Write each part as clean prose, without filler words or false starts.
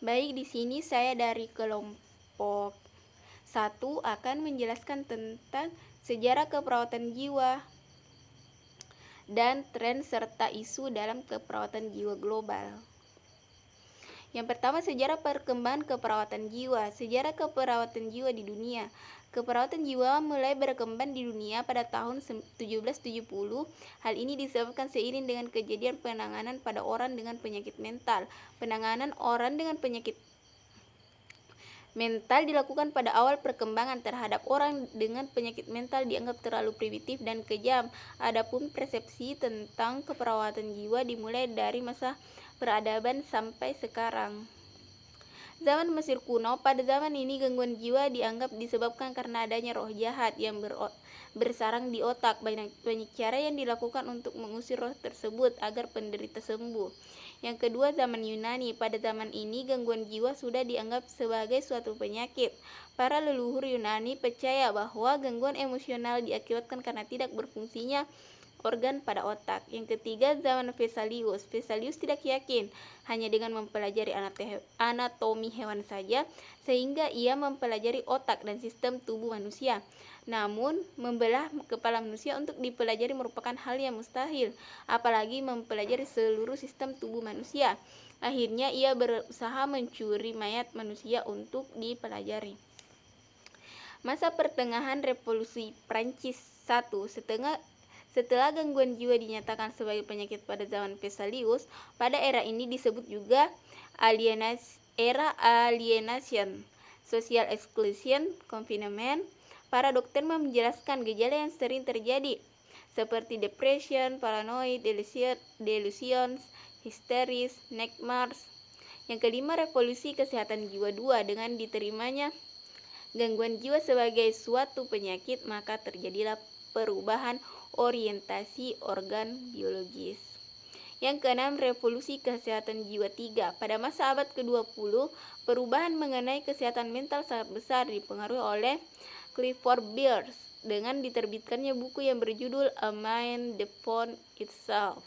Baik, di sini saya dari kelompok 1 akan menjelaskan tentang sejarah keperawatan jiwa dan tren serta isu dalam keperawatan jiwa global. Yang pertama, sejarah perkembangan keperawatan jiwa. Sejarah keperawatan jiwa di dunia. Keperawatan jiwa mulai berkembang di dunia pada tahun 1770. Hal ini disebabkan seiring dengan kejadian penanganan pada orang dengan penyakit mental. Penanganan orang dengan penyakit mental dilakukan pada awal perkembangan terhadap orang dengan penyakit mental dianggap terlalu primitif dan kejam. Adapun persepsi tentang keperawatan jiwa dimulai dari masa peradaban sampai sekarang. Zaman Mesir kuno, pada zaman ini gangguan jiwa dianggap disebabkan karena adanya roh jahat yang bersarang di otak. Banyak cara yang dilakukan untuk mengusir roh tersebut agar penderita sembuh. Yang kedua, zaman Yunani. Pada zaman ini gangguan jiwa sudah dianggap sebagai suatu penyakit. Para leluhur Yunani percaya bahwa gangguan emosional diakibatkan karena tidak berfungsinya organ pada otak. Yang ketiga, zaman Vesalius. Vesalius tidak yakin hanya dengan mempelajari anatomi hewan saja, sehingga ia mempelajari otak dan sistem tubuh manusia. Namun, membelah kepala manusia untuk dipelajari merupakan hal yang mustahil, apalagi mempelajari seluruh sistem tubuh manusia. Akhirnya, ia berusaha mencuri mayat manusia untuk dipelajari. Masa pertengahan Revolusi Prancis 1. Setelah gangguan jiwa dinyatakan sebagai penyakit pada zaman Vesalius, pada era ini disebut juga era alienation, social exclusion, confinement. Para dokter menjelaskan gejala yang sering terjadi, seperti depression, paranoid, delusions, hysteris, nightmares. Yang kelima, revolusi kesehatan jiwa 2. Dengan diterimanya gangguan jiwa sebagai suatu penyakit, maka terjadilah perubahan orientasi organ biologis. Yang keenam, revolusi kesehatan jiwa 3. Pada masa abad ke-20, perubahan mengenai kesehatan mental sangat besar dipengaruhi oleh Clifford Beers dengan diterbitkannya buku yang berjudul A Mind Upon Itself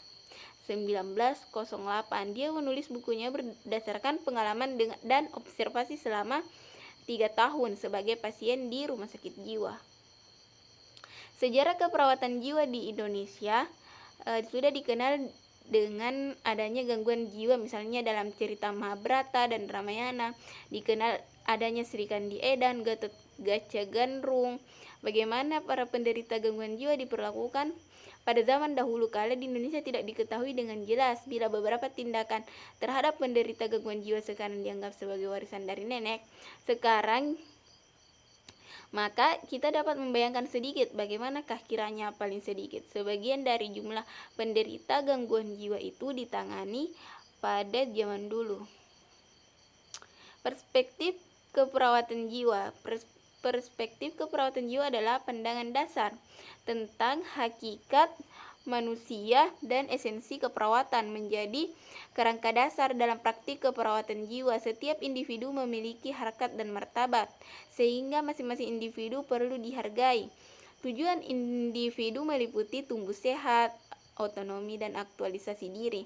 1908. Dia menulis bukunya berdasarkan pengalaman dan observasi selama 3 tahun sebagai pasien di rumah sakit jiwa. Sejarah keperawatan jiwa di Indonesia sudah dikenal dengan adanya gangguan jiwa, misalnya dalam cerita Mahabharata dan Ramayana, dikenal adanya Sri Kandi Edan, Gatot Kaca Gandrung. Bagaimana para penderita gangguan jiwa diperlakukan pada zaman dahulu kala di Indonesia tidak diketahui dengan jelas. Bila beberapa tindakan terhadap penderita gangguan jiwa sekarang dianggap sebagai warisan dari nenek, sekarang maka kita dapat membayangkan sedikit bagaimanakah kiranya paling sedikit sebagian dari jumlah penderita gangguan jiwa itu ditangani pada zaman dulu. Perspektif keperawatan jiwa. Perspektif keperawatan jiwa adalah pandangan dasar tentang hakikat manusia dan esensi keperawatan menjadi kerangka dasar dalam praktik keperawatan jiwa. Setiap individu memiliki harkat dan martabat, sehingga masing-masing individu perlu dihargai. Tujuan individu meliputi tumbuh sehat, otonomi, dan aktualisasi diri.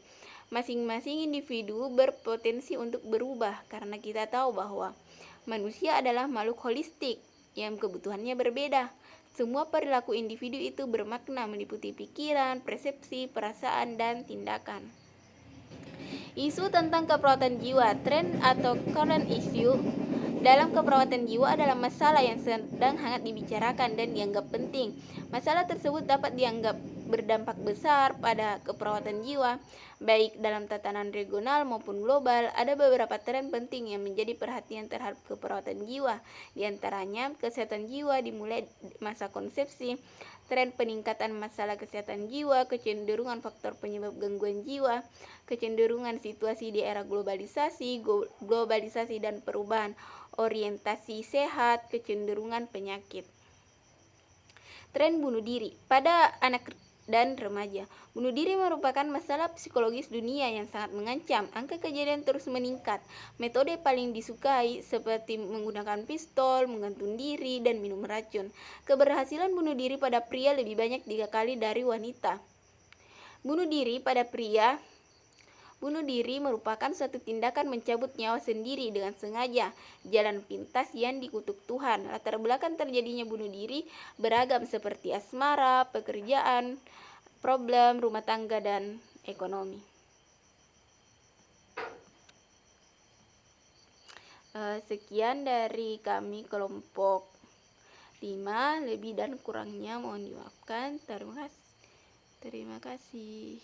Masing-masing individu berpotensi untuk berubah karena kita tahu bahwa manusia adalah makhluk holistik yang kebutuhannya berbeda. Semua perilaku individu itu bermakna, meliputi pikiran, persepsi, perasaan, dan tindakan. Isu tentang keperawatan jiwa, tren atau current issue dalam keperawatan jiwa adalah masalah yang sedang hangat dibicarakan dan dianggap penting. Masalah tersebut dapat dianggap berdampak besar pada keperawatan jiwa, baik dalam tatanan regional maupun global. Ada beberapa tren penting yang menjadi perhatian terhadap keperawatan jiwa. Di antaranya, kesehatan jiwa dimulai masa konsepsi, tren peningkatan masalah kesehatan jiwa, kecenderungan faktor penyebab gangguan jiwa, kecenderungan situasi di era globalisasi dan perubahan orientasi sehat, kecenderungan penyakit. Tren bunuh diri pada anak dan remaja. Bunuh diri merupakan masalah psikologis dunia yang sangat mengancam. Angka kejadian terus meningkat. Metode paling disukai seperti menggunakan pistol, menggantung diri, dan minum racun. Keberhasilan bunuh diri pada pria lebih banyak 3 kali dari wanita. Bunuh diri pada pria Bunuh diri merupakan suatu tindakan mencabut nyawa sendiri dengan sengaja, jalan pintas yang dikutuk Tuhan. Latar belakang terjadinya bunuh diri beragam seperti asmara, pekerjaan, problem rumah tangga, dan ekonomi. Sekian dari kami kelompok 5, lebih dan kurangnya mohon dimaafkan. Terima kasih.